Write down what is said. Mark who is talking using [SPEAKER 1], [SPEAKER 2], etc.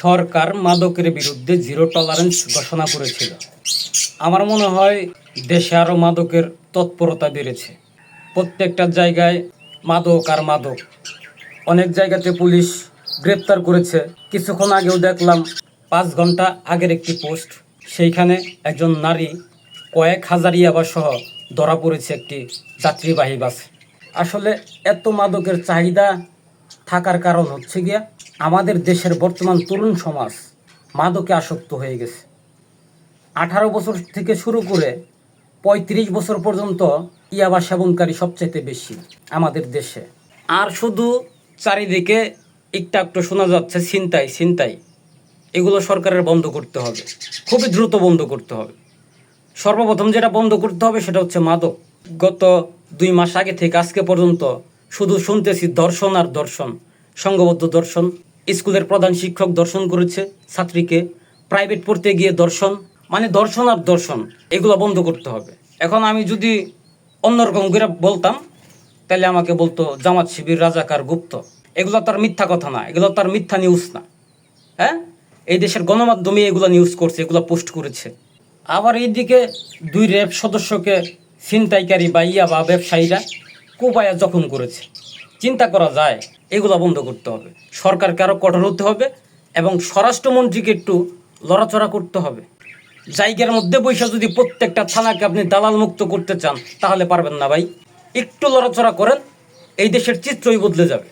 [SPEAKER 1] সরকার মাদকের বিরুদ্ধে zero tolerance ঘোষণা করেছিল। আমার মনে হয় দেশে আরও মাদকের তৎপরতা বেড়েছে। প্রত্যেকটা জায়গায় মাদক আর মাদক। অনেক জায়গাতে পুলিশ গ্রেপ্তার করেছে। কিছুক্ষণ আগেও দেখলাম 5 ঘন্টা আগের একটি পোস্ট, সেইখানে একজন নারী কয়েক হাজার ইয়াবা সহ ধরা পড়েছে একটি যাত্রীবাহী বাসে। আসলে এত মাদকের চাহিদা থাকার কারণ হচ্ছে গিয়া আমাদের দেশের বর্তমান তরুণ সমাজ মাদকে আসক্ত হয়ে গেছে। 18 বছর থেকে শুরু করে 35 বছর পর্যন্ত ইয়াবা সেবনকারী সবচাইতে বেশি আমাদের দেশে। আর শুধু চারিদিকে একটু শোনা যাচ্ছে ছিনতাই। এগুলো সরকারের বন্ধ করতে হবে, খুবই দ্রুত বন্ধ করতে হবে। সর্বপ্রথম যেটা বন্ধ করতে হবে সেটা হচ্ছে মাদক। গত 2 মাস আগে থেকে আজকে পর্যন্ত শুধু শুনতেছি ধর্ষণ আর ধর্ষণ, সংঘবদ্ধ ধর্ষণ। স্কুলের প্রধান শিক্ষক ধর্ষণ করেছে ছাত্রীকে, প্রাইভেট পড়তে গিয়ে ধর্ষণ, মানে ধর্ষণ আর ধর্ষণ। এগুলো বন্ধ করতে হবে। এখন আমি যদি অন্যরকম করে বলতাম তাহলে আমাকে বলতো জামাত শিবির, রাজাকার, গুপ্ত। এগুলো তার মিথ্যা কথা না, এগুলো তার মিথ্যা নিউজ না। হ্যাঁ, এই দেশের গণমাধ্যমে এগুলো নিউজ করছে, এগুলো পোস্ট করেছে। আবার এইদিকে 2 র্যাব সদস্যকে ছিনতাইকারী বা ইয়াবা ব্যবসায়ীরা কোপায়া জখম করেছে। চিন্তা করা যায়। এগুলো বন্ধ করতে হবে, সরকারকে আরও কঠোর হতে হবে এবং স্বরাষ্ট্রমন্ত্রীকে একটু লড়াচড়া করতে হবে। জায়গার মধ্যে বৈশা যদি প্রত্যেকটা থানাকে আপনি দালাল মুক্ত করতে চান তাহলে পারবেন না ভাই। একটু লড়াচড়া করেন, এই দেশের চিত্রই বদলে যাবে।